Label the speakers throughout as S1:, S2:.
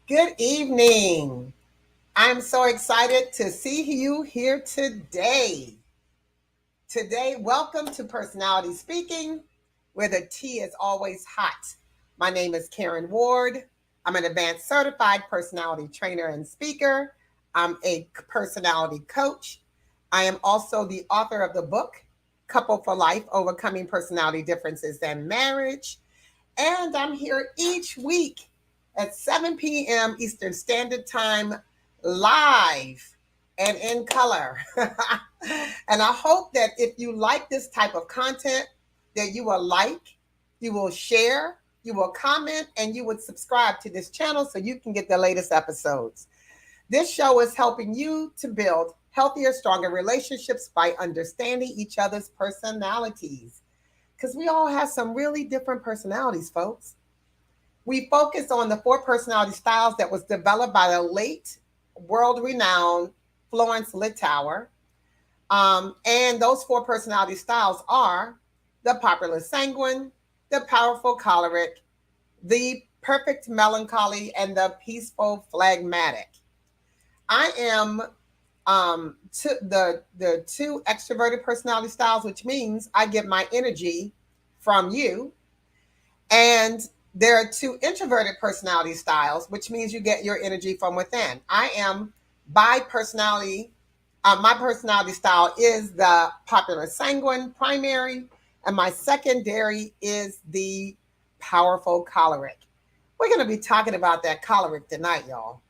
S1: Good evening. I'm so excited to see you here today. Welcome to Personality Speaking, where the tea is always hot. My name is Karen Ward. I'm an advanced certified personality trainer and speaker. I'm a personality coach. I am also the author of the book, Couple for Life Overcoming Personality Differences and Marriage. And I'm here each week at 7 p.m. Eastern Standard Time, live and in color. And I hope that if you like this type of content, that you will like, you will share, you will comment, and you would subscribe to this channel so you can get the latest episodes. This show is helping you to build healthier, stronger relationships by understanding each other's personalities, because we all have some really different personalities, folks. We focus on the four personality styles that was developed by the late world-renowned Florence Littauer. And those four personality styles are the popular sanguine, the powerful choleric, the perfect melancholy, and the peaceful phlegmatic. I am the two extroverted personality styles, which means I get my energy from you. And there are two introverted personality styles, which means you get your energy from within. I am bi personality. My personality style is the popular sanguine primary, and my secondary is the powerful choleric. We're going to be talking about that choleric tonight, y'all.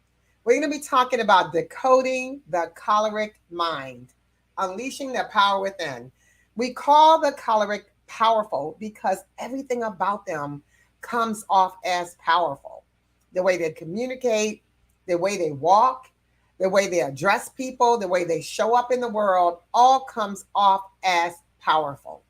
S1: We're going to be talking about decoding the choleric mind, unleashing the power within. We call the choleric powerful because everything about them comes off as powerful. The way they communicate, the way they walk, the way they address people, the way they show up in the world, all comes off as powerful.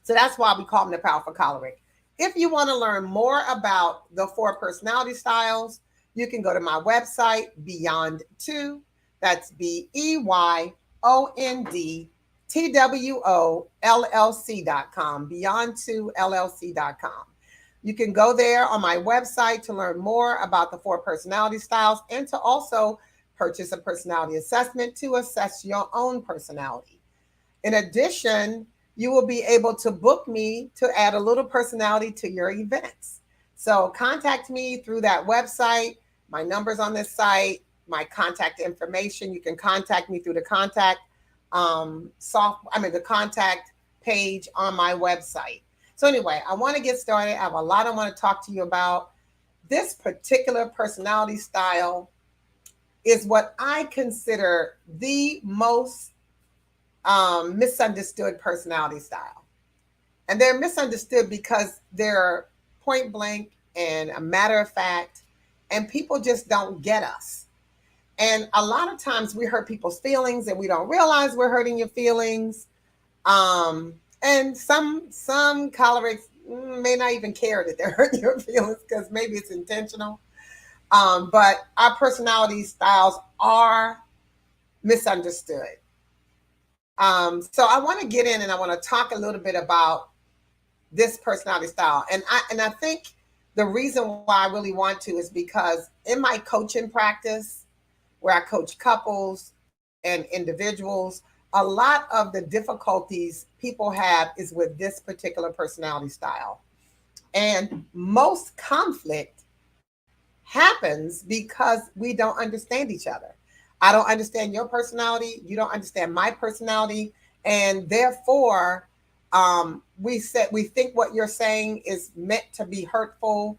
S1: So that's why we call them the powerful choleric. If you want to learn more about the four personality styles, you can go to my website, Beyond Two. That's BeyondTwoLLC.com, Beyond2LLC.com. You can go there on my website to learn more about the four personality styles and to also purchase a personality assessment to assess your own personality. In addition, you will be able to book me to add a little personality to your events. So contact me through that website. My number's on this site, my contact information. You can contact me through the the contact page on my website. So anyway, I want to get started. I have a lot I want to talk to you about. This particular personality style is what I consider the most misunderstood personality style. And they're misunderstood because they're point blank and a matter of fact, and people just don't get us. And a lot of times we hurt people's feelings and we don't realize we're hurting your feelings. And some cholerics may not even care that they're hurting your feelings because maybe it's intentional. But our personality styles are misunderstood. So I want to get in and I want to talk a little bit about this personality style. And I think the reason why I really want to is because in my coaching practice, where I coach couples and individuals, a lot of the difficulties people have is with this particular personality style. And most conflict happens because we don't understand each other. I don't understand your personality. You don't understand my personality. And therefore, we think what you're saying is meant to be hurtful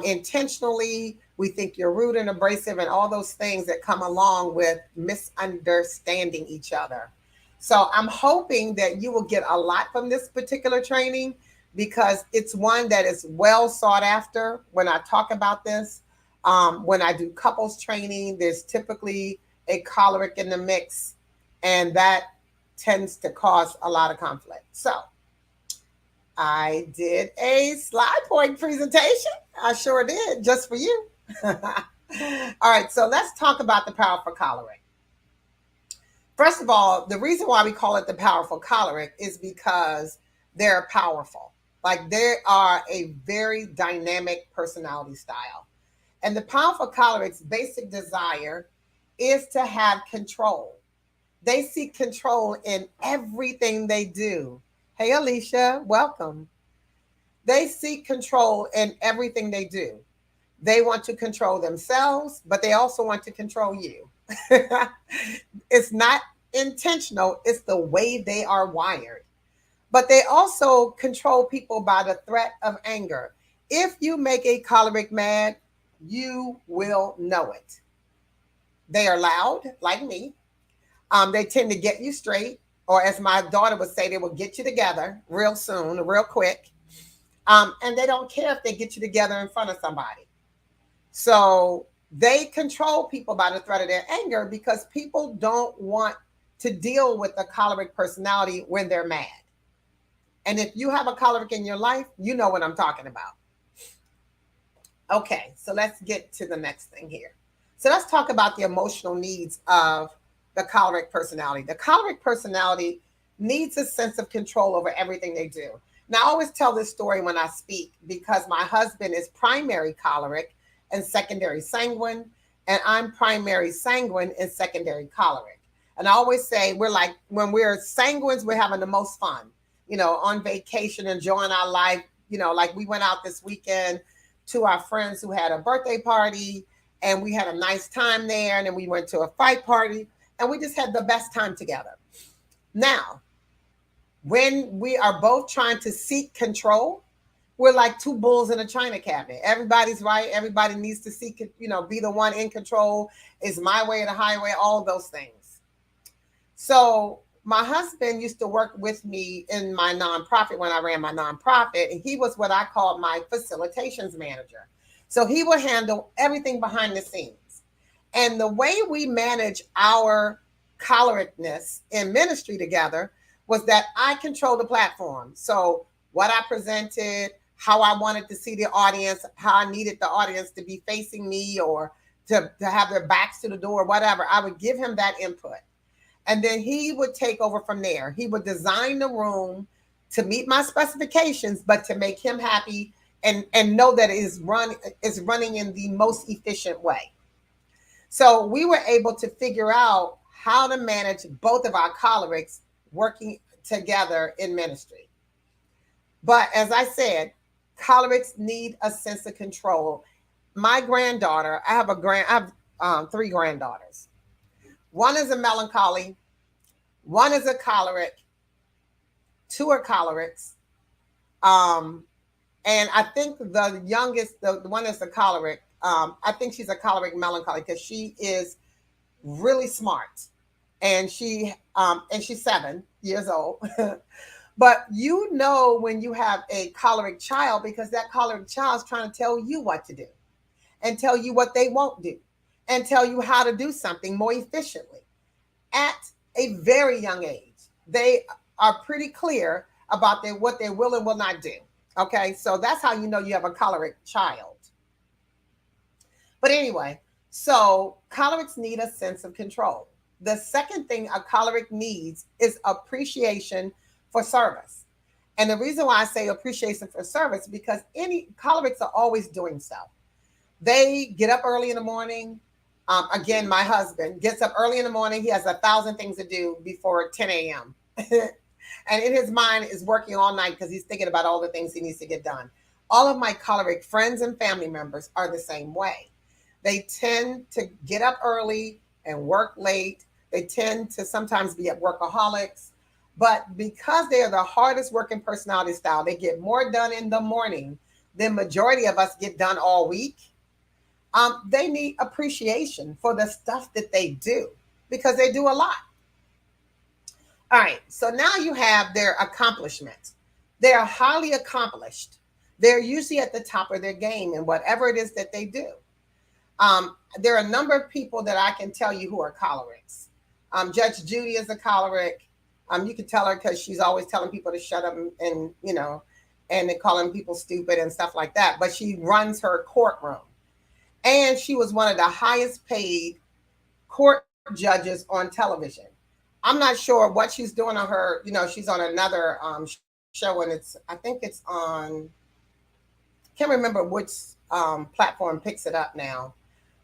S1: intentionally. We think you're rude and abrasive and all those things that come along with misunderstanding each other. So I'm hoping that you will get a lot from this particular training because it's one that is well sought after when I talk about this. When I do couples training, there's typically a choleric in the mix, and that tends to cause a lot of conflict. So I did a slide point presentation. I sure did, just for you. All right, so let's talk about the powerful choleric. First of all, the reason why we call it the powerful choleric is because they're powerful. Like they are a very dynamic personality style. And the powerful choleric's basic desire is to have control. They seek control in everything they do. Hey, Alicia, welcome. They seek control in everything they do. They want to control themselves, but they also want to control you. It's not intentional, it's the way they are wired. But they also control people by the threat of anger. If you make a choleric mad, you will know it. They are loud, like me. They tend to get you straight, or as my daughter would say, they will get you together real soon, real quick. And they don't care if they get you together in front of somebody. So they control people by the threat of their anger because people don't want to deal with a choleric personality when they're mad. And if you have a choleric in your life, you know what I'm talking about. Okay, so let's get to the next thing here. So let's talk about the emotional needs of the choleric personality. The choleric personality needs a sense of control over everything they do. Now, I always tell this story when I speak because my husband is primary choleric and secondary sanguine, and I'm primary sanguine and secondary choleric. And I always say we're like, when we're sanguines, we're having the most fun, on vacation, enjoying our life. Like we went out this weekend to our friends who had a birthday party, and we had a nice time there. And then we went to a fight party, and we just had the best time together. Now, when we are both trying to seek control, we're like two bulls in a china cabinet. Everybody's right. Everybody needs to seek, be the one in control. Is my way or the highway, all of those things. So my husband used to work with me in my nonprofit when I ran my nonprofit, and he was what I called my facilitations manager. So he would handle everything behind the scenes. And the way we manage our cholericness in ministry together was that I control the platform. So what I presented, how I wanted to see the audience, how I needed the audience to be facing me or to have their backs to the door, whatever, I would give him that input. And then he would take over from there. He would design the room to meet my specifications, but to make him happy and know that it is running in the most efficient way. So we were able to figure out how to manage both of our cholerics working together in ministry. But as I said, cholerics need a sense of control. My granddaughter, I have three granddaughters. One is a melancholy, one is a choleric, two are cholerics. And I think the youngest, the one that's a choleric, I think she's a choleric melancholy because she is really smart, and she's 7 years old. But when you have a choleric child, because that choleric child is trying to tell you what to do and tell you what they won't do and tell you how to do something more efficiently at a very young age. They are pretty clear about what they will and will not do. Okay, so that's how you know you have a choleric child. But anyway, so cholerics need a sense of control. The second thing a choleric needs is appreciation for service. And the reason why I say appreciation for service, because any cholerics are always doing stuff. They get up early in the morning. Again, my husband gets up early in the morning. He has 1,000 things to do before 10 a.m. And in his mind is working all night because he's thinking about all the things he needs to get done. All of my choleric friends and family members are the same way. They tend to get up early and work late. They tend to sometimes be workaholics. But because they are the hardest working personality style, they get more done in the morning than majority of us get done all week. They need appreciation for the stuff that they do because they do a lot. All right, so now you have their accomplishments. They are highly accomplished. They're usually at the top of their game in whatever it is that they do. There are a number of people that I can tell you who are cholerics. Judge Judy is a choleric. You can tell her because she's always telling people to shut up and they're calling people stupid and stuff like that. But she runs her courtroom. And she was one of the highest paid court judges on television. I'm not sure what she's doing on her, she's on another show, and I think it's on, can't remember which platform picks it up now.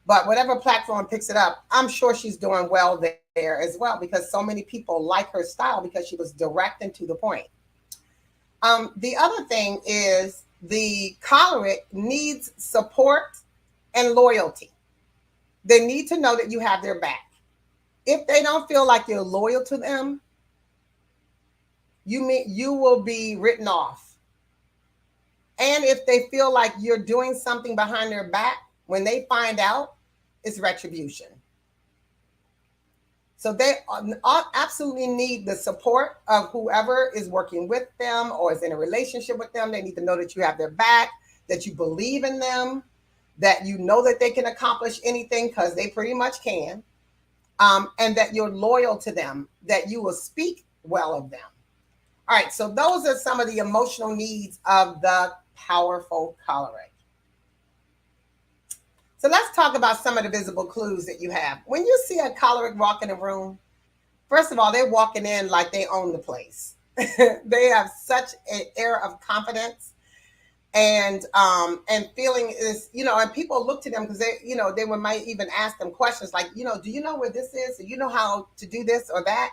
S1: But whatever platform picks it up, I'm sure she's doing well there as well because so many people like her style because she was direct and to the point. The other thing is the choleric needs support and loyalty. They need to know that you have their back. If they don't feel like you're loyal to them, you will be written off. And if they feel like you're doing something behind their back, when they find out, it's retribution. So they absolutely need the support of whoever is working with them or is in a relationship with them. They need to know that you have their back, that you believe in them, that you know that they can accomplish anything because they pretty much can, and that you're loyal to them, that you will speak well of them. All right, so those are some of the emotional needs of the powerful choleric. So let's talk about some of the visible clues that you have. When you see a choleric walk in a room, first of all, they're walking in like they own the place. They have such an air of confidence and feeling is, and people look to them because they might even ask them questions like, do you know where this is? Do you know how to do this or that?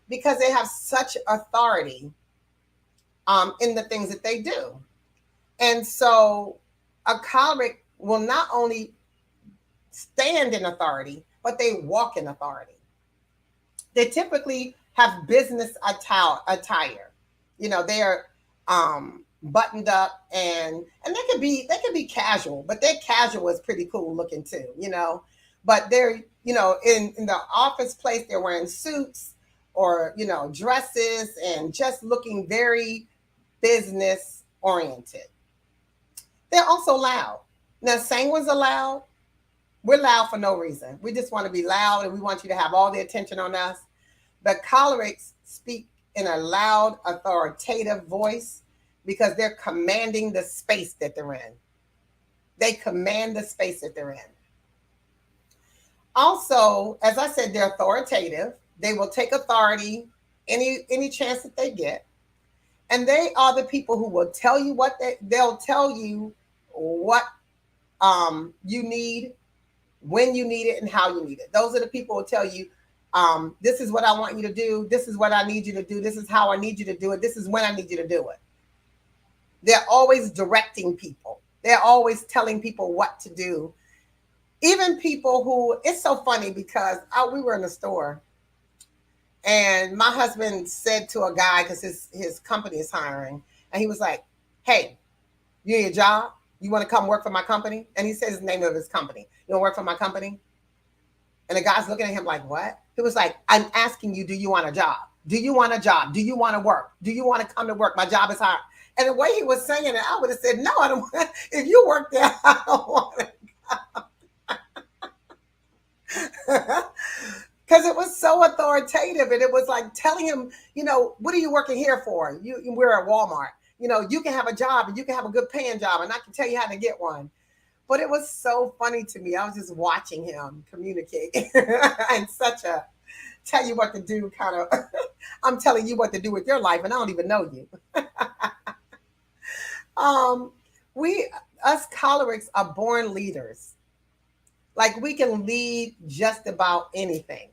S1: Because they have such authority in the things that they do. And so a choleric will not only stand in authority, but they walk in authority. They typically have business attire. They are buttoned up and they can be casual, but their casual is pretty cool looking too, But they're, in the office place, they're wearing suits or, dresses and just looking very business oriented. They're also loud. Now, sanguines are loud. We're loud for no reason. We just want to be loud and we want you to have all the attention on us. But cholerics speak in a loud, authoritative voice because they're commanding the space that they're in. They command the space that they're in. Also, as I said, they're authoritative. They will take authority any chance that they get. And they are the people who will tell you they'll tell you what you need, when you need it, and how you need it. Those are the people who will tell you, this is what I want you to do. This is what I need you to do. This is how I need you to do it. This is when I need you to do it. They're always directing people. They're always telling people what to do. Even people who, it's so funny because we were in a store and my husband said to a guy, because his company is hiring, and he was like, hey, you need a job? You want to come work for my company? And he says the name of his company. You want to work for my company? And the guy's looking at him like, what? He was like, I'm asking you, do you want a job? Do you want a job? Do you want to work? Do you want to come to work? My job is hard. And the way he was saying it, I would have said, no, I don't want. If you work there, I don't want to go. Because it was so authoritative. And it was like telling him, what are you working here for? We're at Walmart. You can have a job and you can have a good paying job and I can tell you how to get one. But it was so funny to me. I was just watching him communicate and such a tell you what to do kind of, I'm telling you what to do with your life and I don't even know you. Us cholerics are born leaders. Like we can lead just about anything.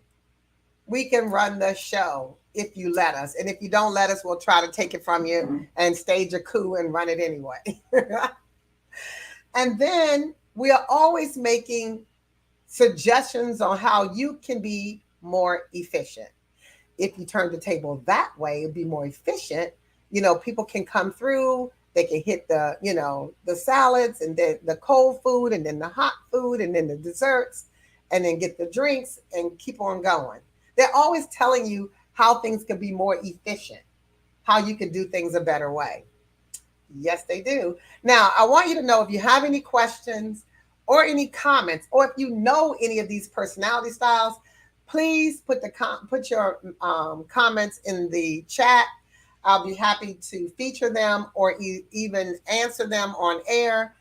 S1: We can run the show if you let us. And if you don't let us, we'll try to take it from you and stage a coup and run it anyway. And then we are always making suggestions on how you can be more efficient. If you turn the table that way, it'd be more efficient. People can come through, they can hit the salads and then the cold food and then the hot food and then the desserts and then get the drinks and keep on going. They're always telling you how things can be more efficient, how you can do things a better way. Yes, they do. Now, I want you to know if you have any questions or any comments, or if you know any of these personality styles, please put your comments in the chat. I'll be happy to feature them or even answer them on air.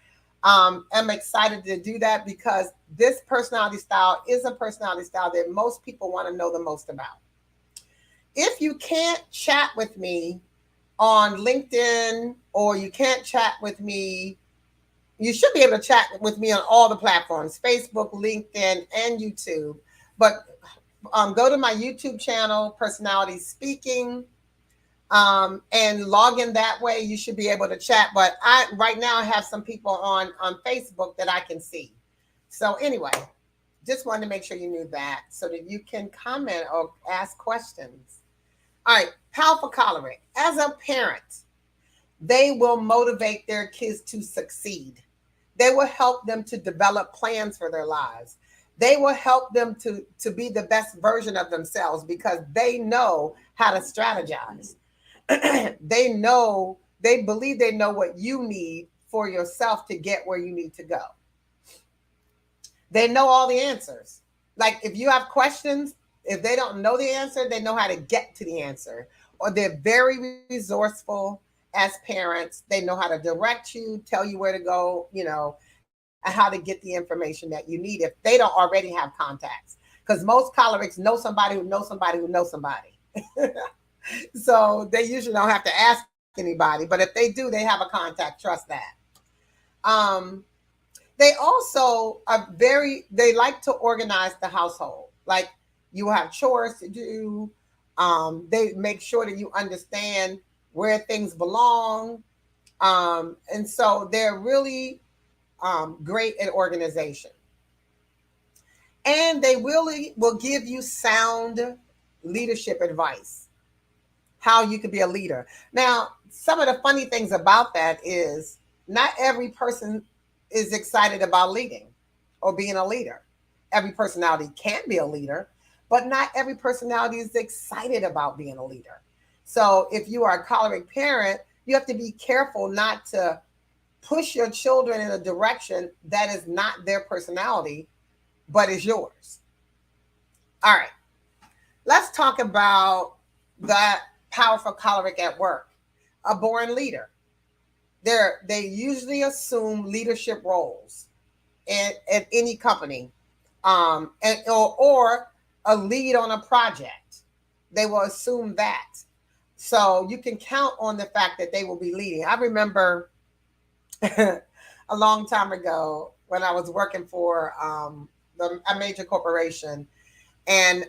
S1: I'm excited to do that because this personality style is a personality style that most people want to know the most about. If you can't chat with me on LinkedIn or you can't chat with me You should be able to chat with me on all the platforms, Facebook, LinkedIn, and YouTube. But go to my YouTube channel, Personality Speaking, and log in that way. You should be able to chat. But I right now have some people on Facebook that I can see. So anyway, just wanted to make sure you knew that so that you can comment or ask questions. All right, powerful choleric. As a parent, they will motivate their kids to succeed. They will help them to develop plans for their lives. They will help them to be the best version of themselves because they know how to strategize. They believe they know what you need for yourself to get where you need to go. They know all the answers. Like if you have questions, if they don't know the answer, they know how to get to the answer. Or they're very resourceful as parents. They know how to direct you, tell you where to go, and how to get the information that you need if they don't already have contacts. Because most cholerics know somebody who knows somebody who knows somebody. So they usually don't have to ask anybody, but if they do, they have a contact. Trust that. Um, they also they like to organize the household. Like you have chores to do. They make sure that you understand where things belong. And so they're really great at organization. And they really will give you sound leadership advice, how you could be a leader. Now, some of the funny things about that is not every person is excited about leading or being a leader. Every personality can be a leader, but not every personality is excited about being a leader. So if you are a choleric parent, you have to be careful not to push your children in a direction that is not their personality, but is yours. All right, let's talk about that powerful choleric at work. A born leader. They usually assume leadership roles at any company, or a lead on a project. They will assume that. So you can count on the fact that they will be leading. I remember a long time ago when I was working for a major corporation, and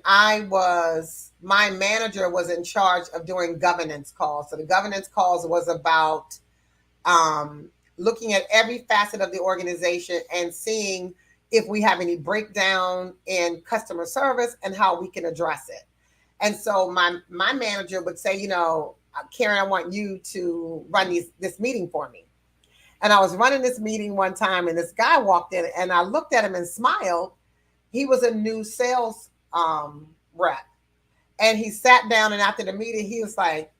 S1: my manager was in charge of doing governance calls. So the governance calls was about um, looking at every facet of the organization and seeing if we have any breakdown in customer service and how we can address it. And so my manager would say, Karen, I want you to run this meeting for me. And I was running this meeting one time, and this guy walked in, and I looked at him and smiled. He was a new sales rep. And he sat down, and after the meeting, he was like,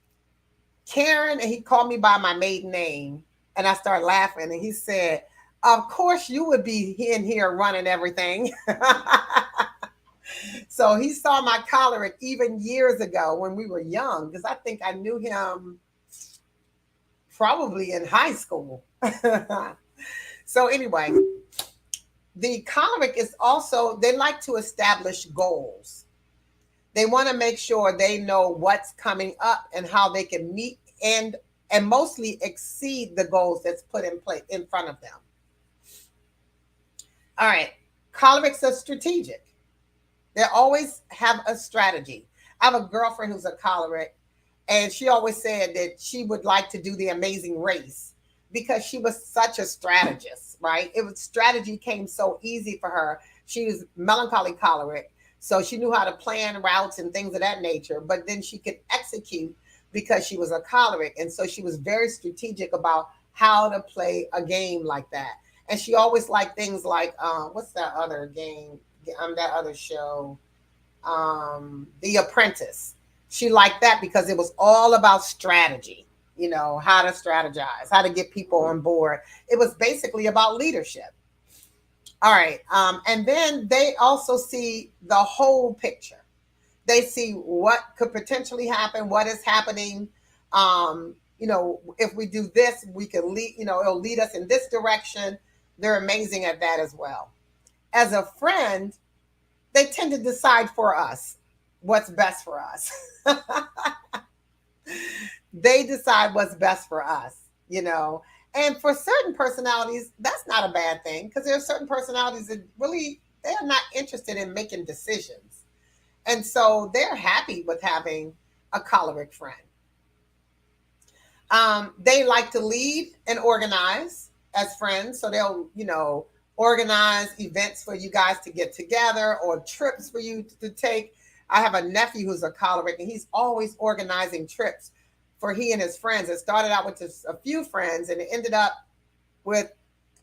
S1: Karen, and he called me by my maiden name. And I started laughing, and he said, of course you would be in here running everything. So he saw my choleric even years ago when we were young, because I think I knew him probably in high school. So anyway, the choleric is also, they like to establish goals. They want to make sure they know what's coming up and how they can meet and mostly exceed the goals that's put in place in front of them. All right, cholerics are strategic. They always have a strategy. I have a girlfriend who's a choleric, and she always said that she would like to do the Amazing Race because she was such a strategist, right? Strategy came so easy for her. She was melancholy choleric, so she knew how to plan routes and things of that nature, but then she could execute because she was a choleric. And so she was very strategic about how to play a game like that. And she always liked things like, what's that other game? That other show, The Apprentice. She liked that because it was all about strategy, how to strategize, how to get people on board. It was basically about leadership. All right. And then they also see the whole picture. They see what could potentially happen, what is happening. If we do this, we can lead, it'll lead us in this direction. They're amazing at that as well. As a friend, they tend to decide for us what's best for us. They decide what's best for us, And for certain personalities, that's not a bad thing because there are certain personalities that really they're not interested in making decisions. And so they're happy with having a choleric friend. They like to lead and organize as friends. So they'll, organize events for you guys to get together or trips for you to take. I have a nephew who's a choleric and he's always organizing trips for he and his friends. It started out with just a few friends and it ended up with,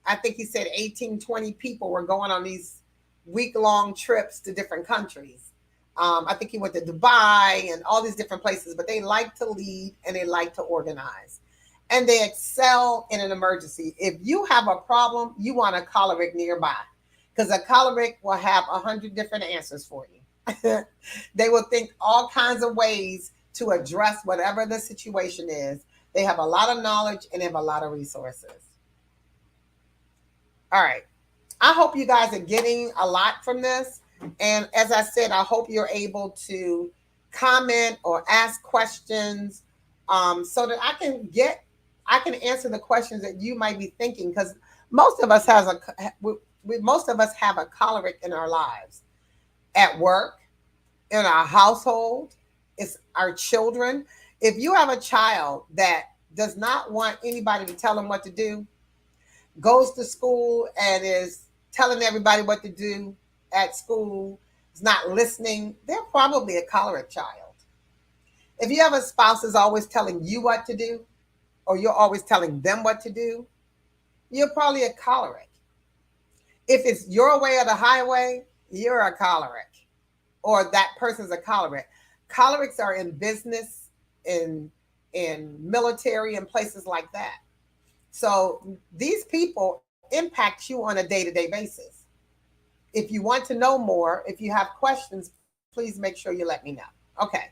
S1: I think he said 18, 20 people were going on these week-long trips to different countries. I think he went to Dubai and all these different places, but they like to lead and they like to organize. And they excel in an emergency. If you have a problem, you want a choleric nearby because a choleric will have 100 different answers for you. They will think all kinds of ways to address whatever the situation is. They have a lot of knowledge and they have a lot of resources. All right. I hope you guys are getting a lot from this. And as I said, I hope you're able to comment or ask questions so that I can answer the questions that you might be thinking because most of us most of us have a choleric in our lives, at work, in our household, it's our children. If you have a child that does not want anybody to tell them what to do, goes to school and is telling everybody what to do at school, is not listening, they're probably a choleric child. If you have a spouse that's always telling you what to do, or you're always telling them what to do, you're probably a choleric. If it's your way or the highway, you're a choleric, or that person's a choleric. Cholerics are in business, in military, and places like that. So these people impact you on a day-to-day basis. If you want to know more, if you have questions, please make sure you let me know. Okay.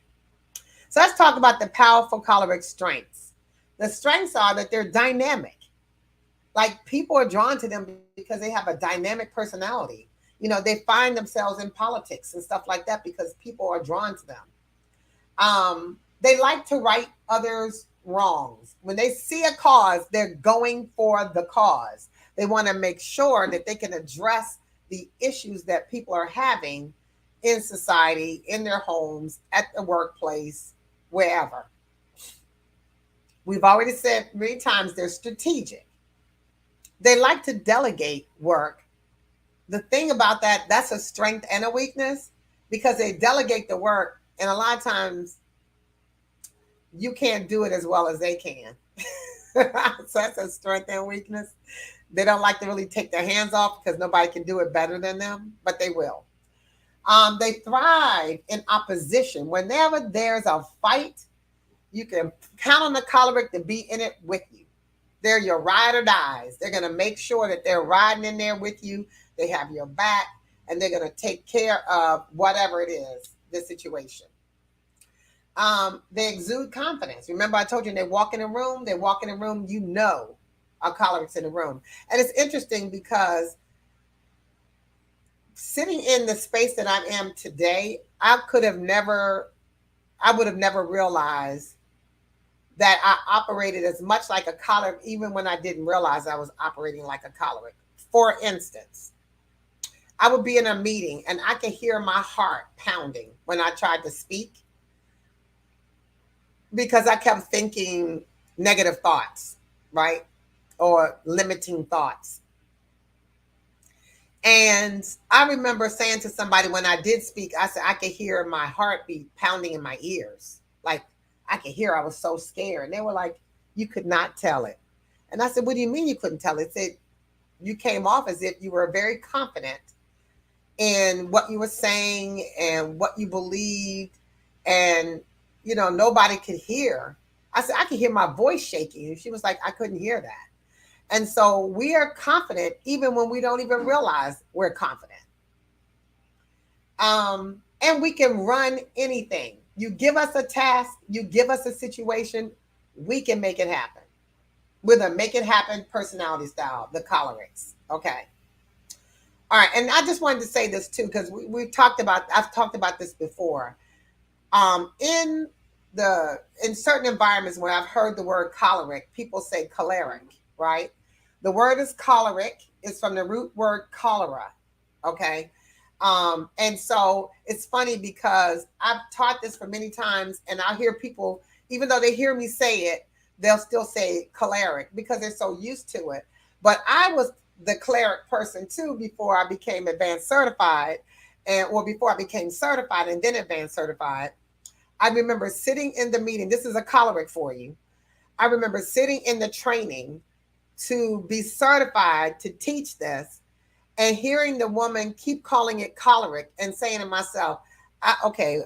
S1: So let's talk about the powerful choleric strengths. The strengths are that they're dynamic. Like people are drawn to them because they have a dynamic personality. They find themselves in politics and stuff like that because people are drawn to them. They like to right others' wrongs. When they see a cause, they're going for the cause. They want to make sure that they can address the issues that people are having in society, in their homes, at the workplace, wherever. We've already said many times they're strategic. They like to delegate work. The thing about that, that's a strength and a weakness because they delegate the work, and a lot of times you can't do it as well as they can. So that's a strength and weakness. They don't like to really take their hands off because nobody can do it better than them, but they will. They thrive in opposition. Whenever there's a fight, you can count on the choleric to be in it with you. They're your ride or dies. They're going to make sure that they're riding in there with you. They have your back, and they're going to take care of whatever it is, the situation. They exude confidence. Remember, I told you they walk in a room, a choleric's in the room. And it's interesting because sitting in the space that I am today, I would have never realized that I operated as much like a choleric, even when I didn't realize I was operating like a choleric. For instance, I would be in a meeting and I could hear my heart pounding when I tried to speak because I kept thinking negative thoughts, right? Or limiting thoughts. And I remember saying to somebody when I did speak, I said, I could hear my heartbeat pounding in my ears. Like I could hear, I was so scared. And they were like, you could not tell it. And I said, what do you mean you couldn't tell it? They said, you came off as if you were very confident in what you were saying and what you believed. And, nobody could hear. I said, I could hear my voice shaking. And she was like, I couldn't hear that. And so we are confident even when we don't even realize we're confident. And we can run anything. You give us a task, you give us a situation, we can make it happen. With a make it happen personality style, the cholerics. Okay. All right. And I just wanted to say this too, because I've talked about this before. In certain environments where I've heard the word choleric, people say choleric. right? The word is choleric. It's from the root word cholera. Okay. And so it's funny because I've taught this for many times, and I hear people, even though they hear me say it, they'll still say choleric because they're so used to it. But I was the choleric person too before I became advanced certified, and or before I became certified and then advanced certified. I remember sitting in the meeting. This is a choleric for you. I remember sitting in the training to be certified to teach this and hearing the woman keep calling it choleric and saying to myself, okay,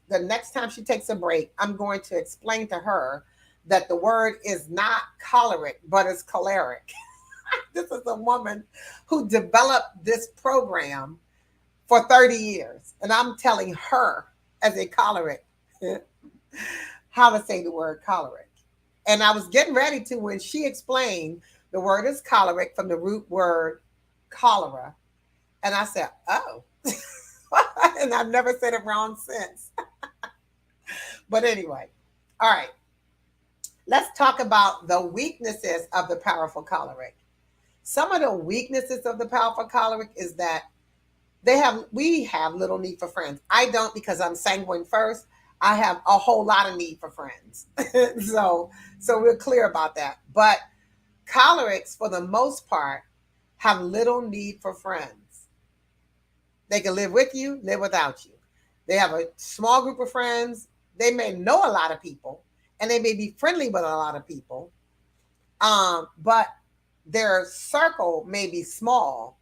S1: the next time she takes a break, I'm going to explain to her that the word is not choleric, but it's choleric. This is a woman who developed this program for 30 years. And I'm telling her as a choleric how to say the word choleric. And I was getting ready to when she explained the word is choleric from the root word cholera. And I said, oh. And I've never said it wrong since. But anyway, all right. Let's talk about the weaknesses of the powerful choleric. Some of the weaknesses of the powerful choleric is that we have little need for friends. I don't because I'm sanguine first. I have a whole lot of need for friends. so we're clear about that. But cholerics, for the most part, have little need for friends. They can live with you, live without you. They have a small group of friends. They may know a lot of people, and they may be friendly with a lot of people. But their circle may be small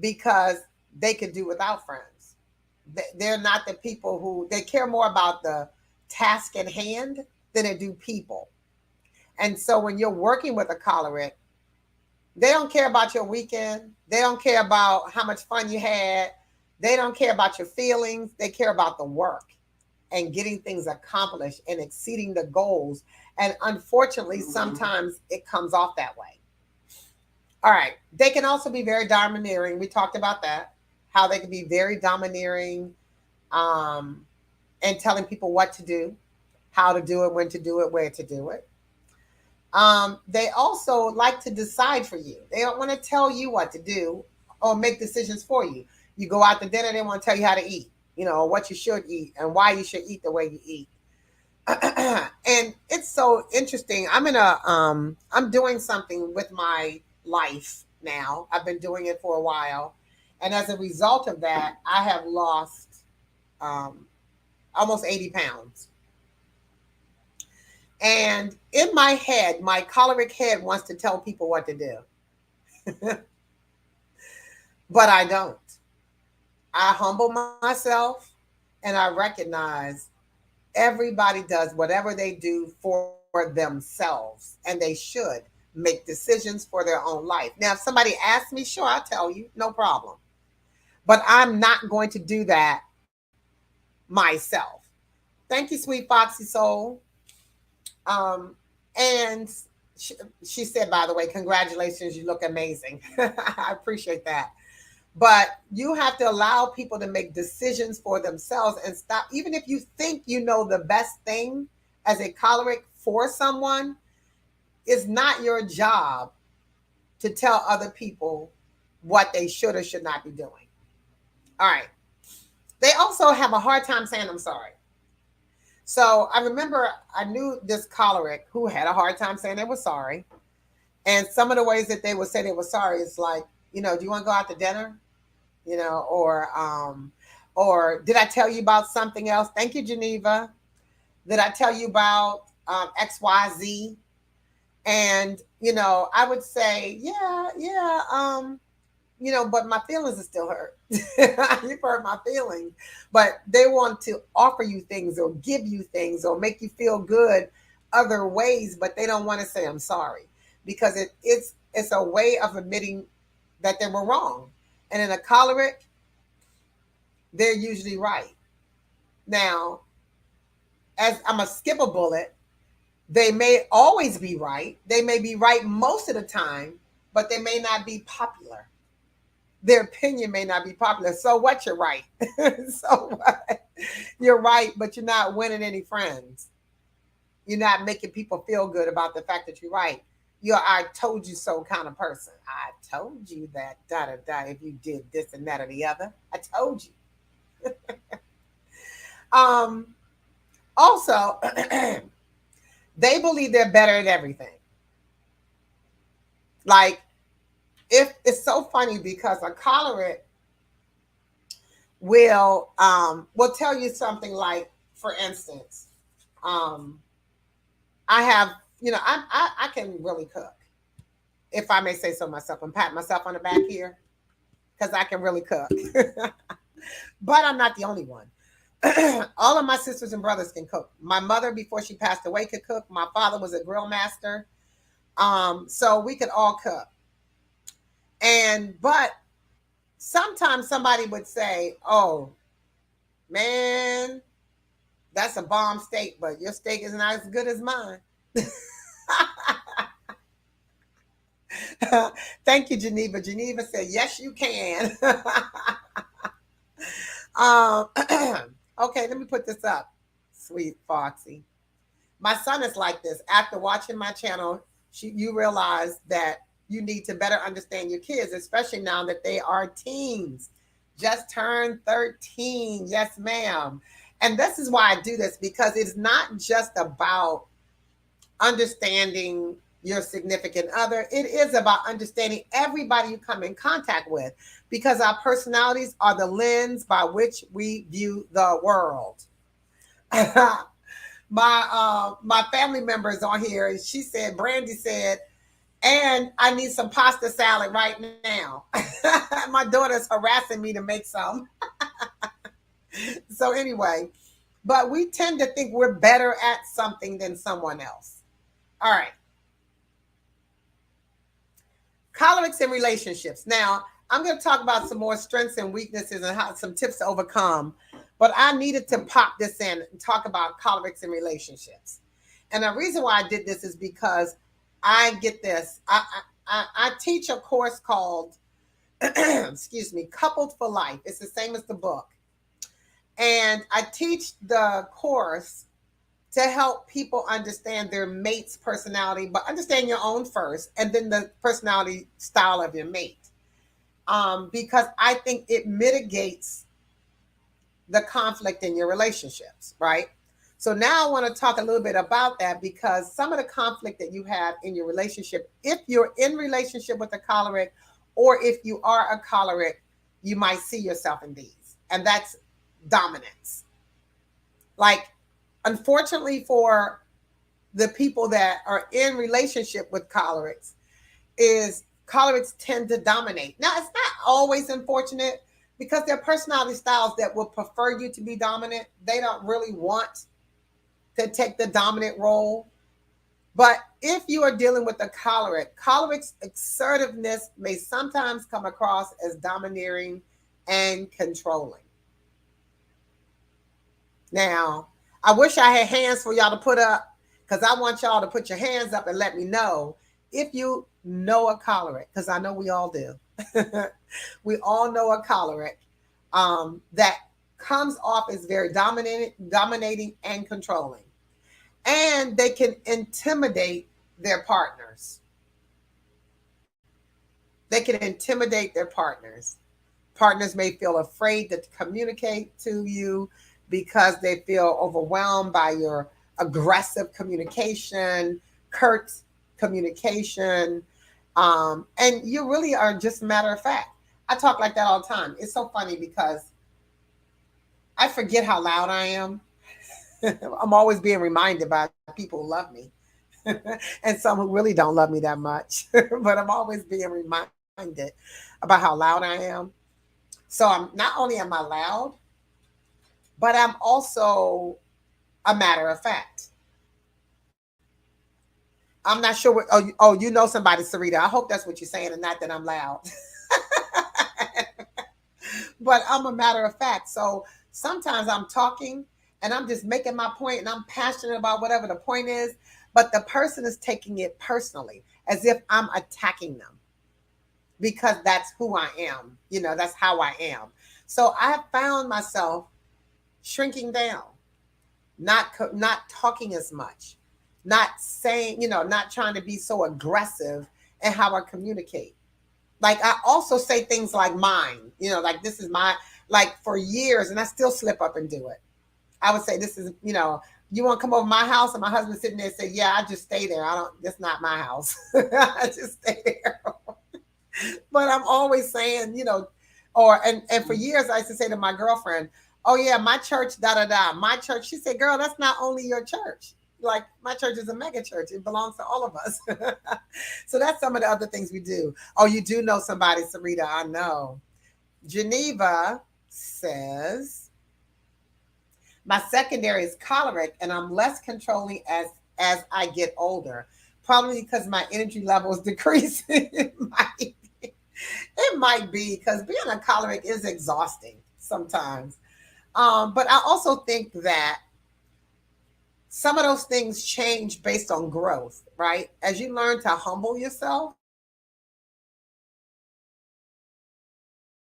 S1: because they could do without friends. They're not the people who they care more about the task at hand than they do people. And so when you're working with a choleric, they don't care about your weekend. They don't care about how much fun you had. They don't care about your feelings. They care about the work and getting things accomplished and exceeding the goals. And unfortunately, sometimes it comes off that way. All right. They can also be very domineering. We talked about that, how they can be very domineering and telling people what to do, how to do it, when to do it, where to do it. They also like to decide for you. They don't want to tell you what to do or make decisions for you. You go out to dinner, they want to tell you how to eat, what you should eat and why you should eat the way you eat. And it's so interesting. I'm doing something with my life now. I've been doing it for a while. And as a result of that, I have lost almost 80 pounds. And in my head, my choleric head wants to tell people what to do. But I don't. I humble myself and I recognize everybody does whatever they do for themselves, and they should make decisions for their own life. Now, if somebody asks me, sure, I'll tell you, no problem. But I'm not going to do that myself. Thank you, sweet Foxy Soul. And she said, by the way, congratulations, you look amazing. I appreciate that. But you have to allow people to make decisions for themselves and stop. Even if you think you know the best thing as a choleric for someone, it's not your job to tell other people what they should or should not be doing. All right. They also have a hard time saying, I'm sorry. So I remember I knew this choleric who had a hard time saying they were sorry. And some of the ways that they would say they were sorry is like, do you want to go out to dinner? Or did I tell you about something else? Thank you, Geneva. Did I tell you about XYZ? And, I would say, but my feelings are still hurt. You've hurt my feelings. But they want to offer you things or give you things or make you feel good other ways, but they don't want to say, I'm sorry. Because it's a way of admitting that they were wrong. And in a choleric, they're usually right. Now, as I'm going to skip a bullet, they may always be right. They may be right most of the time, but they may not be popular. Their opinion may not be popular. So what? You're right. So what? You're right, but you're not winning any friends. You're not making people feel good about the fact that you're right. you're I told you so kind of person. I told you that da da da if you did this and that or the other. I told you. Um, Also, they believe they're better at everything. Like, if it's so funny because a choleric will tell you something like, for instance, um, I have, I can really cook, if I may say so myself. I'm patting myself on the back here because I can really cook. But I'm not the only one. All of my sisters and brothers can cook. My mother, before she passed away, could cook. My father was a grill master. So we could all cook. But sometimes somebody would say, "Oh, man, that's a bomb steak, but your steak is not as good as mine." Thank you, Geneva. Geneva said, "Yes, you can." um, okay, let me put this up. Sweet Foxy. My son is like this. After watching my channel, you realize that you need to better understand your kids, especially now that they are teens. Just turned 13. Yes, ma'am. And this is why I do this, because it's not just about understanding your significant other. It is about understanding everybody you come in contact with, because our personalities are the lens by which we view the world. My family members on here, and she said, Brandy said, and I need some pasta salad right now. My daughter's harassing me to make some. So anyway, but we tend to think we're better at something than someone else. All right. Cholerics in relationships. Now, I'm going to talk about some more strengths and weaknesses and some tips to overcome. But I needed to pop this in and talk about cholerics in relationships. And the reason why I did this is because I get this. I teach a course called, excuse me, Coupled for Life. It's the same as the book. And I teach the course to help people understand their mate's personality, but understand your own first, and then the personality style of your mate. Because I think it mitigates the conflict in your relationships, right? So now I want to talk a little bit about that, because some of the conflict that you have in your relationship, if you're in relationship with a choleric, or if you are a choleric, you might see yourself in these, and that's dominance. Like, unfortunately for the people that are in relationship with cholerics, is cholerics tend to dominate. Now, it's not always unfortunate, because there are personality styles that will prefer you to be dominant. They don't really want to take the dominant role. But if you are dealing with a choleric's assertiveness may sometimes come across as domineering and controlling. Now, I wish I had hands for y'all to put up, because I want y'all to put your hands up and let me know if you know a choleric, because I know we all do. We all know a choleric that comes off as very dominating and controlling. And they can intimidate their partners. They can intimidate their partners. Partners may feel afraid to communicate to you because they feel overwhelmed by your aggressive communication, curt communication. And you really are just matter of fact. I talk like that all the time. It's so funny because I forget how loud I am. I'm always being reminded by people who love me and some who really don't love me that much. But I'm always being reminded about how loud I am. So I'm not only am I loud, but I'm also a matter of fact. I'm not sure what, you know somebody, Sarita. I hope that's what you're saying, and not that I'm loud. But I'm a matter of fact. So sometimes I'm talking and I'm just making my point and I'm passionate about whatever the point is, but the person is taking it personally as if I'm attacking them, because that's who I am. That's how I am. So I have found myself shrinking down, not talking as much, not saying, not trying to be so aggressive in how I communicate. Like I also say things like mine, like this is my, like for years, and I still slip up and do it. I would say this is, you want to come over my house, and my husband sitting there and say, yeah, I just stay there. I don't, that's not my house. I just stay there. But I'm always saying, and for years I used to say to my girlfriend, oh yeah, my church, da da da, my church. She said, girl, that's not only your church. Like my church is a mega church. It belongs to all of us. So that's some of the other things we do. Oh, you do know somebody, Sarita. I know. Geneva says, my secondary is choleric, and I'm less controlling as I get older. Probably because my energy level is decreasing. It might be because being a choleric is exhausting sometimes. But I also think that some of those things change based on growth, right? As you learn to humble yourself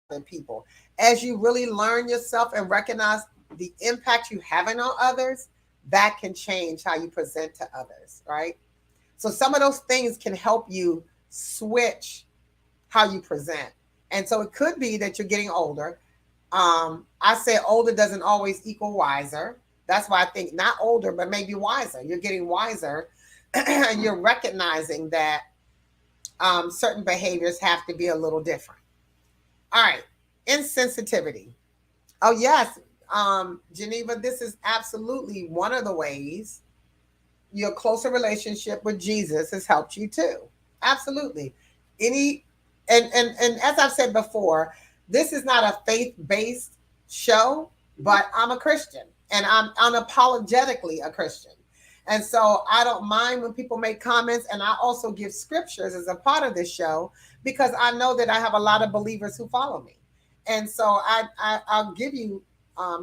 S1: and people, as you really learn yourself and recognize the impact you having on others, that can change how you present to others, right? So some of those things can help you switch how you present. And so it could be that you're getting older. I say older doesn't always equal wiser. That's why I think not older, but maybe wiser. You're getting wiser and you're recognizing that certain behaviors have to be a little different. All right. Insensitivity. Oh, yes. Geneva, this is absolutely one of the ways your closer relationship with Jesus has helped you too. Absolutely. Any and as I've said before, this is not a faith-based show, but I'm a Christian and I'm unapologetically a Christian. And so I don't mind when people make comments, and I also give scriptures as a part of this show because I know that I have a lot of believers who follow me. And so I'll give you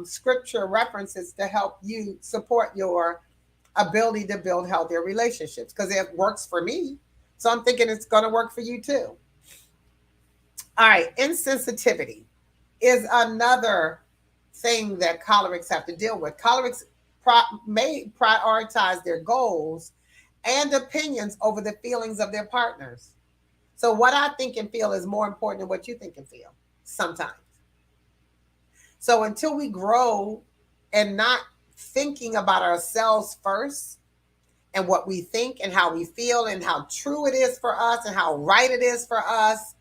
S1: scripture references to help you support your ability to build healthier relationships because it works for me. So I'm thinking it's going to work for you too. All right, insensitivity is another thing that cholerics have to deal with. Cholerics may prioritize their goals and opinions over the feelings of their partners. So what I think and feel is more important than what you think and feel sometimes. So until we grow and not thinking about ourselves first and what we think and how we feel and how true it is for us and how right it is for us,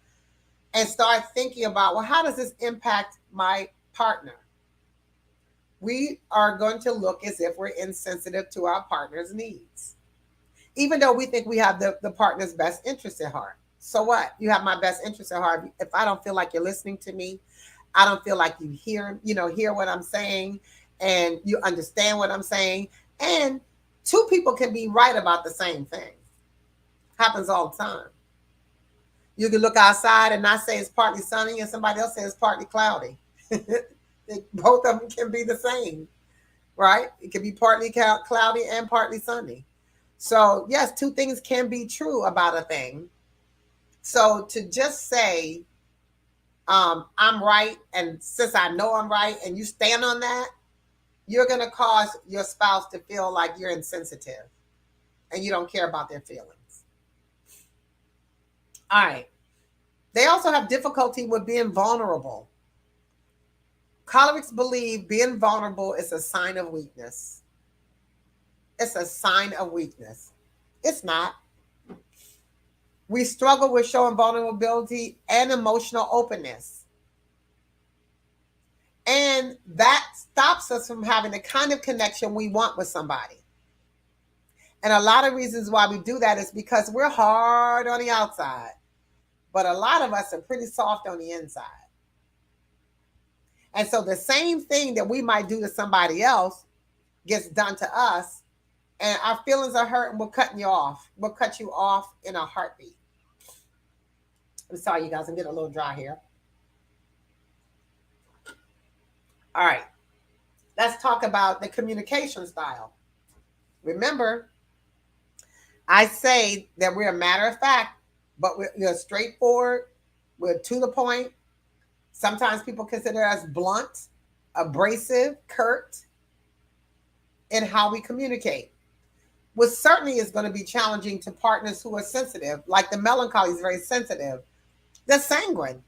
S1: and start thinking about, well, how does this impact my partner? We are going to look as if we're insensitive to our partner's needs, even though we think we have the partner's best interest at heart. So what? You have my best interest at heart. If I don't feel like you're listening to me, I don't feel like you hear what I'm saying and you understand what I'm saying. And two people can be right about the same thing. Happens all the time. You can look outside and not say it's partly sunny, and somebody else says it's partly cloudy. Both of them can be the same, right? It can be partly cloudy and partly sunny. So yes, two things can be true about a thing. So to just say, I'm right, and since I know I'm right, and you stand on that, you're going to cause your spouse to feel like you're insensitive and you don't care about their feelings. All right. They also have difficulty with being vulnerable. Cholerics believe being vulnerable is a sign of weakness. It's a sign of weakness. It's not. We struggle with showing vulnerability and emotional openness. And that stops us from having the kind of connection we want with somebody. And a lot of reasons why we do that is because we're hard on the outside, but a lot of us are pretty soft on the inside. And so the same thing that we might do to somebody else gets done to us, and our feelings are hurt and we're cutting you off. We'll cut you off in a heartbeat. I'm sorry, you guys, I'm getting a little dry here. All right, let's talk about the communication style. Remember, I say that we're a matter of fact, but we're straightforward, we're to the point. Sometimes people consider us blunt, abrasive, curt in how we communicate. which certainly is going to be challenging to partners who are sensitive. Like the melancholy is very sensitive. The sanguine,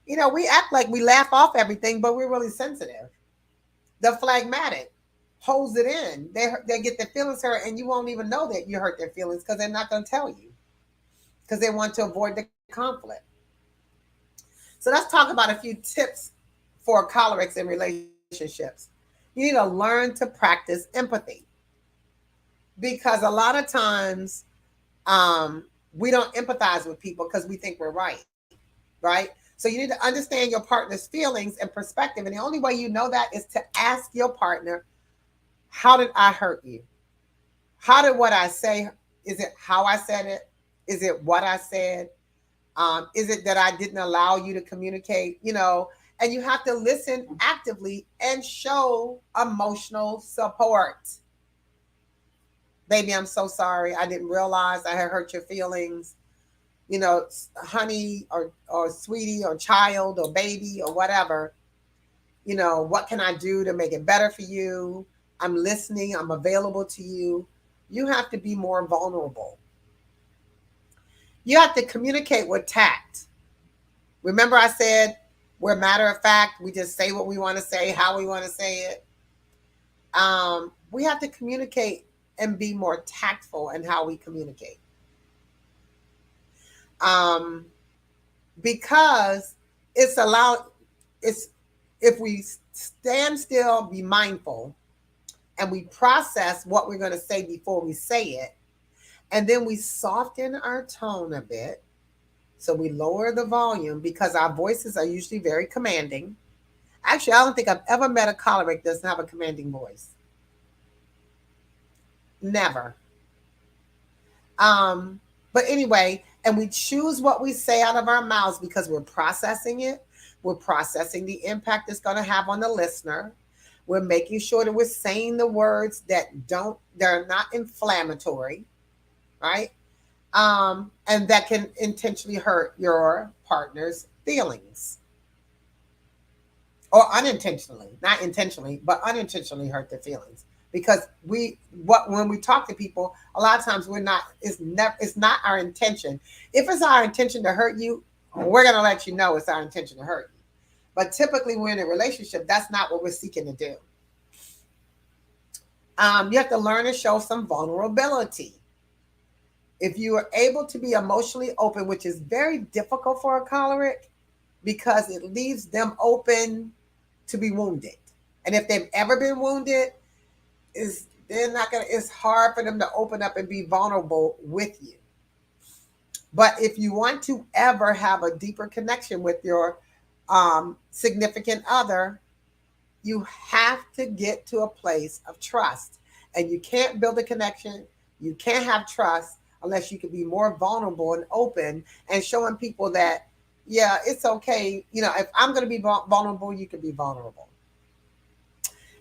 S1: we act like we laugh off everything, but we're really sensitive. The phlegmatic holds it in. They get their feelings hurt, and you won't even know that you hurt their feelings because they're not going to tell you because they want to avoid the conflict. So let's talk about a few tips for cholerics in relationships. You need to learn to practice empathy because a lot of times we don't empathize with people because we think we're right? So you need to understand your partner's feelings and perspective. And the only way you know that is to ask your partner, how did I hurt you? How did what I say, is it how I said it? Is it what I said? Is it that I didn't allow you to communicate? And you have to listen actively and show emotional support. Baby, I'm so sorry. I didn't realize I had hurt your feelings. Honey or sweetie or child or baby or whatever. What can I do to make it better for you? I'm listening. I'm available to you. You have to be more vulnerable. You have to communicate with tact. Remember I said we're matter of fact. We just say what we want to say, how we want to say it. We have to communicate and be more tactful in how we communicate. Because it's if we stand still, be mindful, and we process what we're going to say before we say it, and then we soften our tone a bit. So we lower the volume because our voices are usually very commanding. Actually, I don't think I've ever met a choleric that doesn't have a commanding voice. Never. But anyway, and we choose what we say out of our mouths because we're processing it. We're processing the impact it's going to have on the listener. We're making sure that we're saying the words they're not inflammatory, right? And that can intentionally hurt your partner's feelings. Or unintentionally, not intentionally, but unintentionally hurt their feelings. Because when we talk to people, a lot of times it's not our intention. If it's our intention to hurt you, we're going to let you know it's our intention to hurt you. But typically, when we're in a relationship, that's not what we're seeking to do. You have to learn to show some vulnerability. If you are able to be emotionally open, which is very difficult for a choleric because it leaves them open to be wounded. And if they've ever been wounded, it's hard for them to open up and be vulnerable with you. But if you want to ever have a deeper connection with your significant other, you have to get to a place of trust. And you can't build a connection, you can't have trust unless you can be more vulnerable and open and showing people that, yeah, it's okay. If I'm going to be vulnerable, you can be vulnerable.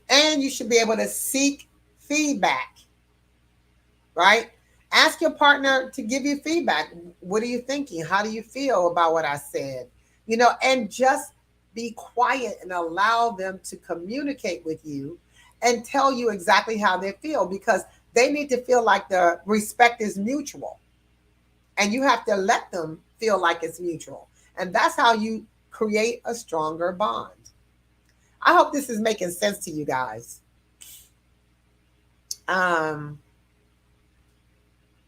S1: And you should be able to seek feedback, right? Ask your partner to give you feedback. What are you thinking? How do you feel about what I said? And just be quiet and allow them to communicate with you and tell you exactly how they feel, because they need to feel like the respect is mutual. And you have to let them feel like it's mutual. And that's how you create a stronger bond. I hope this is making sense to you guys. All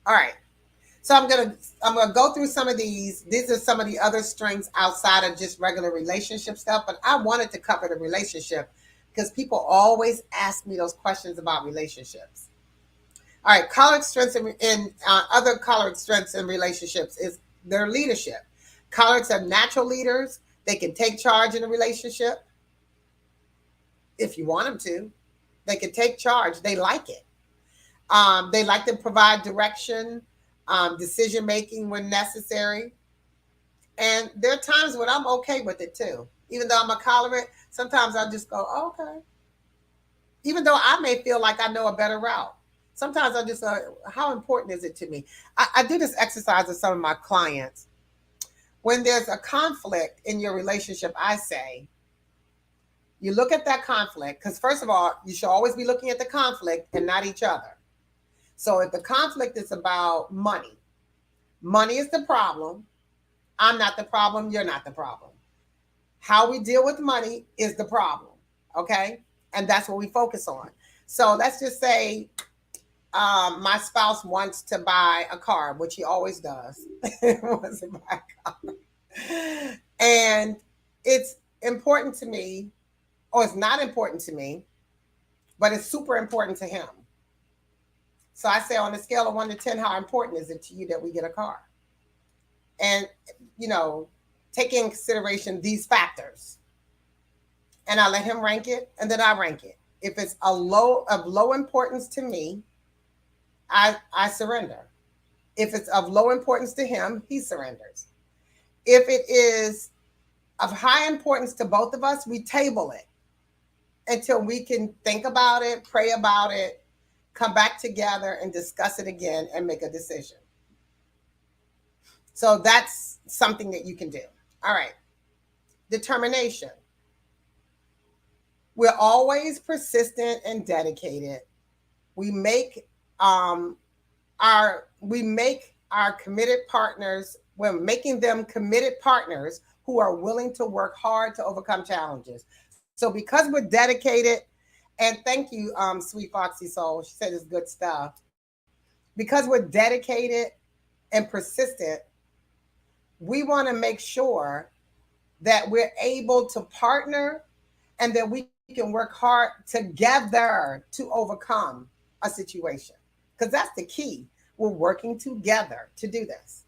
S1: right. So I'm gonna go through some of these. These are some of the other strengths outside of just regular relationship stuff. But I wanted to cover the relationship because people always ask me those questions about relationships. All right, choleric strengths in other choleric strengths in relationships is their leadership. Cholerics are natural leaders. They can take charge in a relationship if you want them to. They can take charge. They like it. They like to provide direction, decision making when necessary. And there are times when I'm okay with it too. Even though I'm a choleric, sometimes I just go, oh, okay. Even though I may feel like I know a better route. Sometimes I just go, how important is it to me? I do this exercise with some of my clients. When there's a conflict in your relationship, I say, you look at that conflict, because first of all, you should always be looking at the conflict and not each other. So if the conflict is about money, money is the problem. I'm not the problem. You're not the problem. How we deal with money is the problem. Okay. And that's what we focus on. So let's just say my spouse wants to buy a car, which he always does. Wants to buy a car. And it's important to me, or it's not important to me, but it's super important to him. So I say on a scale of 1 to 10, how important is it to you that we get a car? And, you know, taking in consideration these factors. And I let him rank it, and then I rank it. If it's of low importance to me, I surrender. If it's of low importance to him, he surrenders. If it is of high importance to both of us, we table it until we can think about it, pray about it, come back together and discuss it again and make a decision. So that's something that you can do. All right. Determination. We're always persistent and dedicated. We make our committed partners, we're making them committed partners who are willing to work hard to overcome challenges. So because we're dedicated, and thank you, sweet Foxy Soul, she said it's good stuff. Because we're dedicated and persistent, we want to make sure that we're able to partner and that we can work hard together to overcome a situation. Because that's the key. We're working together to do this.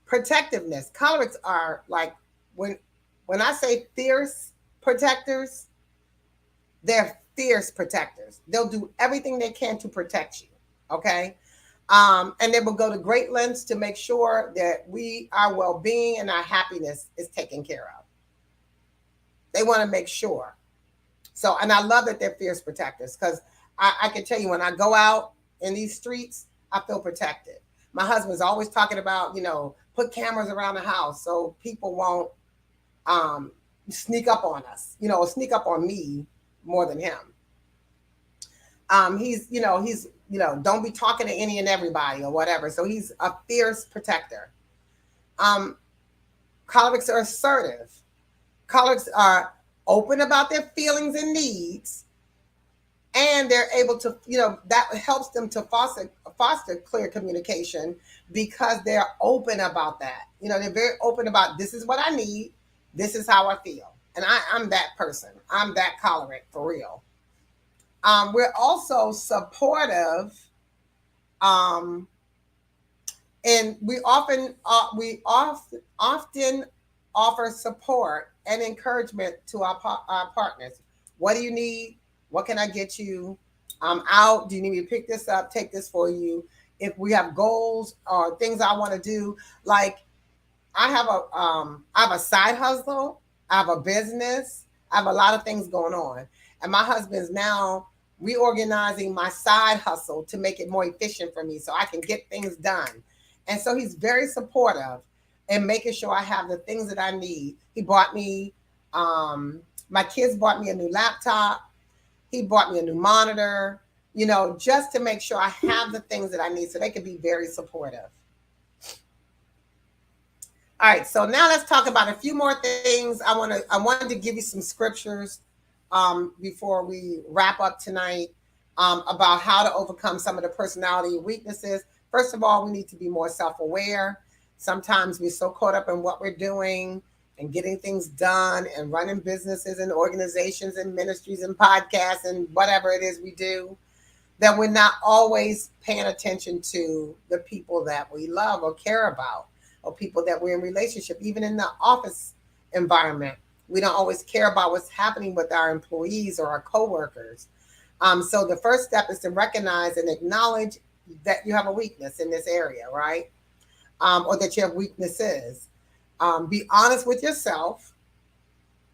S1: Protectiveness. Cholerics are like, when I say fierce protectors, they're fierce protectors. They'll do everything they can to protect you. Okay. And they will go to great lengths to make sure that our well-being and our happiness is taken care of. They want to make sure. So, and I love that they're fierce protectors, because I can tell you, when I go out in these streets, I feel protected. My husband's always talking about, put cameras around the house so people won't sneak up on us, sneak up on me more than him. He's don't be talking to any and everybody or whatever. So he's a fierce protector. Cholerics are assertive. Cholerics are open about their feelings and needs, and they're able to, that helps them to foster clear communication, because they're open about that. They're very open about, this is what I need, this is how I feel. And I'm that person. I'm that choleric for real. We're also supportive, and we often offer support and encouragement to our partners. What do you need? What can I get you? I'm out. Do you need me to pick this up, take this for you? If we have goals or things I want to do, like I have a side hustle, I have a business, I have a lot of things going on. And my husband's now reorganizing my side hustle to make it more efficient for me so I can get things done. And so he's very supportive and making sure I have the things that I need. He bought me, my kids bought me a new laptop. He bought me a new monitor, just to make sure I have the things that I need so they can be very supportive. All right, so now let's talk about a few more things. I wanted to give you some scriptures before we wrap up tonight, about how to overcome some of the personality weaknesses. First of all, we need to be more self-aware. Sometimes we're so caught up in what we're doing and getting things done and running businesses and organizations and ministries and podcasts and whatever it is we do, that we're not always paying attention to the people that we love or care about, or people that we're in relationship. Even in the office environment, we don't always care about what's happening with our employees or our coworkers. So the first step is to recognize and acknowledge that you have a weakness in this area, right? Or that you have weaknesses. Be honest with yourself,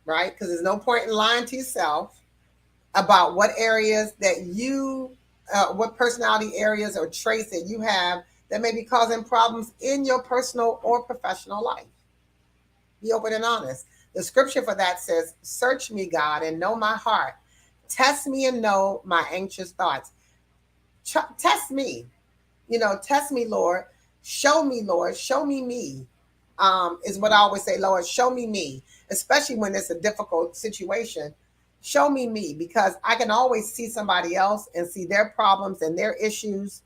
S1: right? Because there's no point in lying to yourself about what areas that what personality areas or traits that you have that may be causing problems in your personal or professional life. Be open and honest. The scripture for that says, search me, God, and know my heart. Test me and know my anxious thoughts. Test me, test me, Lord. Show me, Lord. Show me me. Is what I always say, Lord, show me me, especially when it's a difficult situation. Show me me, because I can always see somebody else and see their problems and their issues.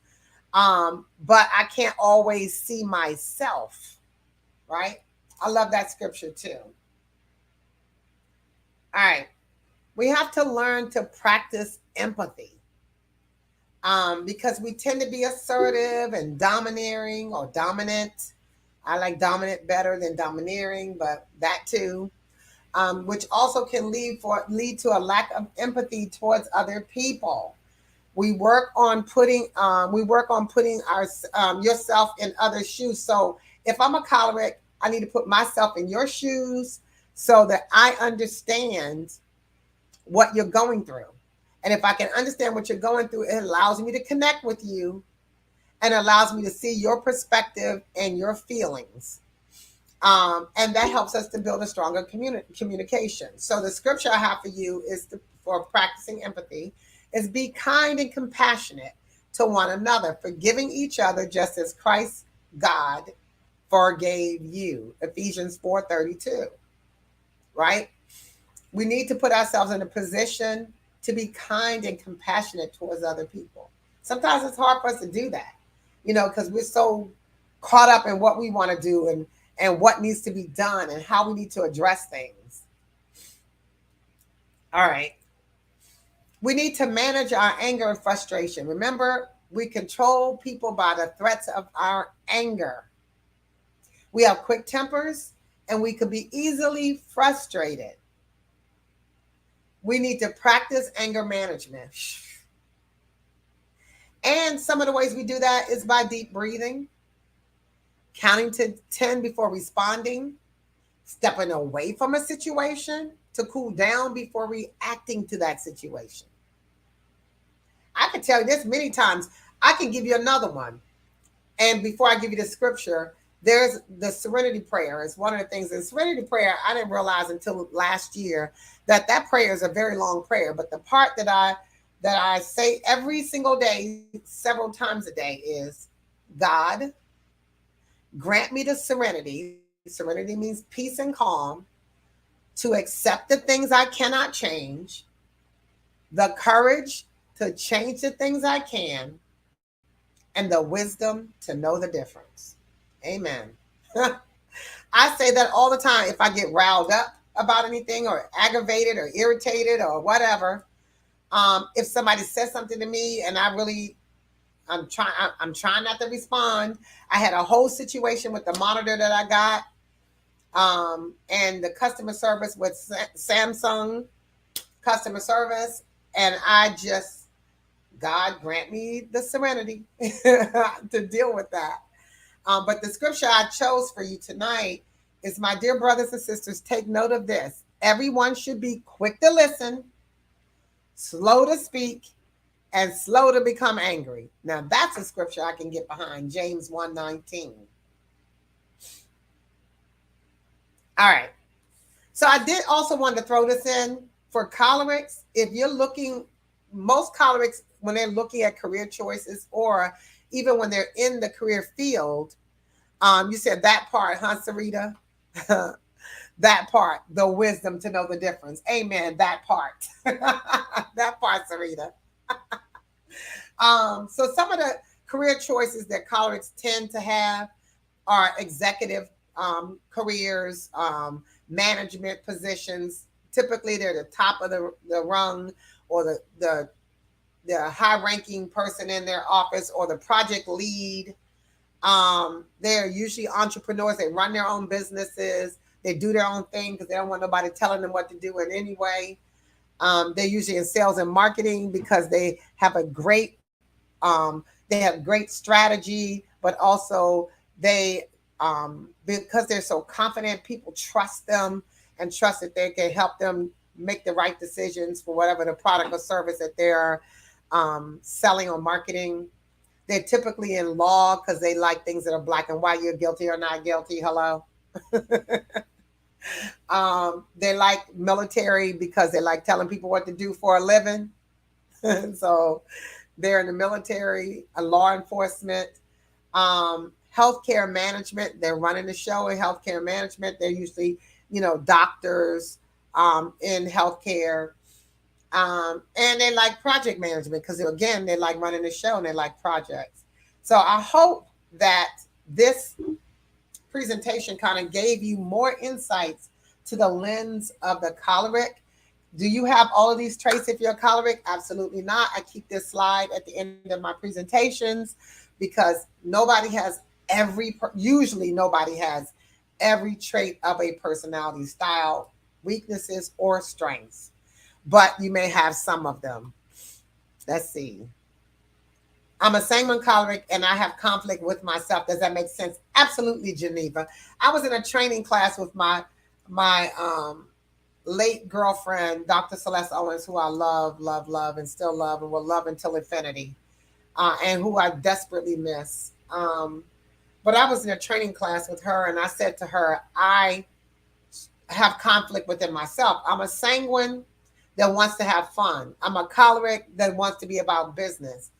S1: But I can't always see myself, right? I love that scripture too. All right. We have to learn to practice empathy, because we tend to be assertive and domineering or dominant. I like dominant better than domineering, but that too, which also can lead to a lack of empathy towards other people. We work on putting our yourself in other shoes. So if I'm a choleric, I need to put myself in your shoes so that I understand what you're going through. And if I can understand what you're going through, it allows me to connect with you and allows me to see your perspective and your feelings. And that helps us to build a stronger communication. So the scripture I have for you for practicing empathy is be kind and compassionate to one another, forgiving each other just as Christ, God, forgave you. Ephesians 4:32, right? We need to put ourselves in a position to be kind and compassionate towards other people. Sometimes it's hard for us to do that, because we're so caught up in what we want to do and what needs to be done and how we need to address things. All right. We need to manage our anger and frustration. Remember, we control people by the threats of our anger. We have quick tempers and we can be easily frustrated. We need to practice anger management. And some of the ways we do that is by deep breathing, counting to 10 before responding, stepping away from a situation to cool down before reacting to that situation. I can tell you this many times. I can give you another one. And before I give you the scripture, there's the serenity prayer. It's one of the things in serenity prayer, I didn't realize until last year that prayer is a very long prayer. But the part that I say every single day, several times a day, is God, grant me the serenity. Serenity means peace and calm, to accept the things I cannot change, the courage to change the things I can, and the wisdom to know the difference. Amen. I say that all the time if I get riled up about anything or aggravated or irritated or whatever. If somebody says something to me and I'm trying not to respond. I had a whole situation with the monitor that I got, and the customer service with Samsung customer service, and I just, God grant me the serenity to deal with that. But the scripture I chose for you tonight is, my dear brothers and sisters, take note of this. Everyone should be quick to listen, slow to speak, and slow to become angry. Now that's a scripture I can get behind. James 1:19. All right. So I did also want to throw this in for cholerics. If you're looking, most cholerics, when they're looking at career choices or even when they're in the career field, you said that part, huh, Sarita? That part, the wisdom to know the difference. Amen. That part. That part, Sarita. So some of the career choices that cholerics tend to have are executive careers, management positions. Typically, they're the top of the rung, or the high ranking person in their office, or the project lead. They're usually entrepreneurs. They run their own businesses. They do their own thing because they don't want nobody telling them what to do in any way. They're usually in sales and marketing because they have great strategy, but also they because they're so confident, people trust them and trust that they can help them make the right decisions for whatever the product or service that they're selling or marketing. They're typically in law because they like things that are black and white. You're guilty or not guilty. Hello. They like military because they like telling people what to do for a living. So They're in the military, law enforcement, healthcare management. They're running the show in healthcare management. They're usually, doctors in healthcare. And they like project management because, again, they like running the show and they like projects. So I hope that this presentation kind of gave you more insights to the lens of the choleric. Do you have all of these traits if you're a choleric? Absolutely not. I keep this slide at the end of my presentations because usually nobody has every trait of a personality style, weaknesses, or strengths, but you may have some of them. Let's see. I'm a sanguine choleric and I have conflict with myself. Does that make sense? Absolutely, Geneva. I was in a training class with my late girlfriend, Dr. Celeste Owens, who I love, love, love, and still love, and will love until infinity, and who I desperately miss. But I was in a training class with her, and I said to her, I have conflict within myself. I'm a sanguine that wants to have fun. I'm a choleric that wants to be about business.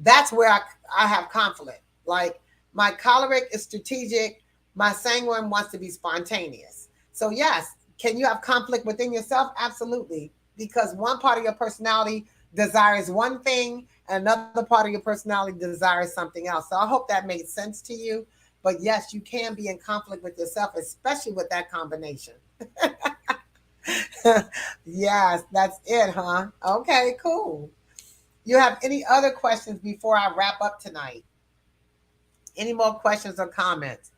S1: That's where I have conflict. Like, my choleric is strategic. My sanguine wants to be spontaneous. So yes, can you have conflict within yourself? Absolutely. Because one part of your personality desires one thing, and another part of your personality desires something else. So I hope that made sense to you. But yes, you can be in conflict with yourself, especially with that combination. Yes, that's it, huh? Okay, cool. You have any other questions before I wrap up tonight? Any more questions or comments?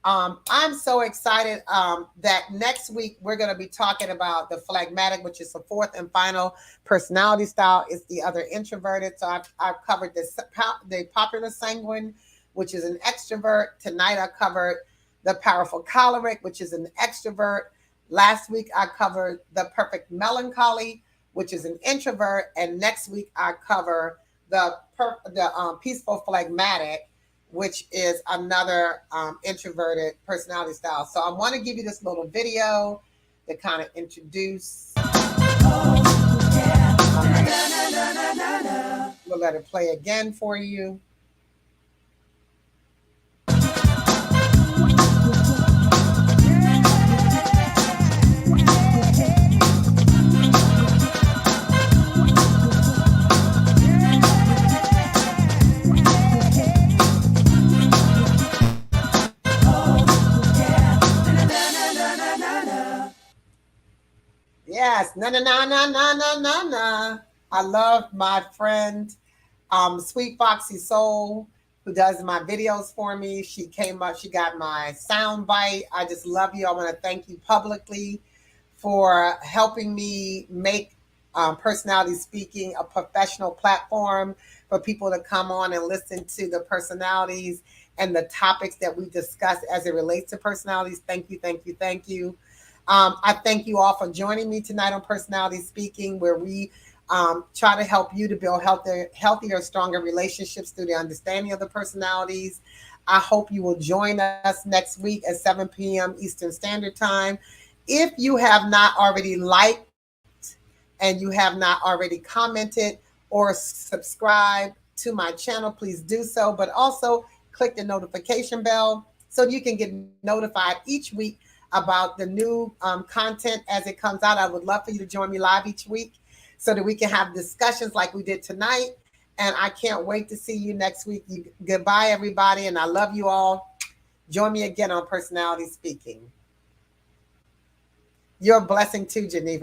S1: I'm so excited that next week we're going to be talking about the phlegmatic, which is the fourth and final personality style. It's the other introverted. So I've covered the popular sanguine, which is an extrovert. Tonight I covered the powerful choleric, which is an extrovert. Last week I covered the perfect melancholy, which is an introvert. And next week I cover the peaceful phlegmatic, which is another introverted personality style. So I want to give you this little video to kind of introduce. We'll let it play again for you. Yes, na na na na na na na na. I love my friend, Sweet Foxy Soul, who does my videos for me. She came up, she got my sound bite. I just love you. I want to thank you publicly for helping me make personality speaking a professional platform for people to come on and listen to the personalities and the topics that we discuss as it relates to personalities. Thank you, thank you, thank you. I thank you all for joining me tonight on Personality Speaking, where we try to help you to build healthier, stronger relationships through the understanding of the personalities. I hope you will join us next week at 7 p.m. Eastern Standard Time. If you have not already liked and you have not already commented or subscribed to my channel, please do so. But also click the notification bell so you can get notified each week about the new content as it comes out. I would love for you to join me live each week so that we can have discussions like we did tonight. And I can't wait to see you next week. Goodbye, everybody. And I love you all. Join me again on Personality Speaking. You're a blessing too, Geneva.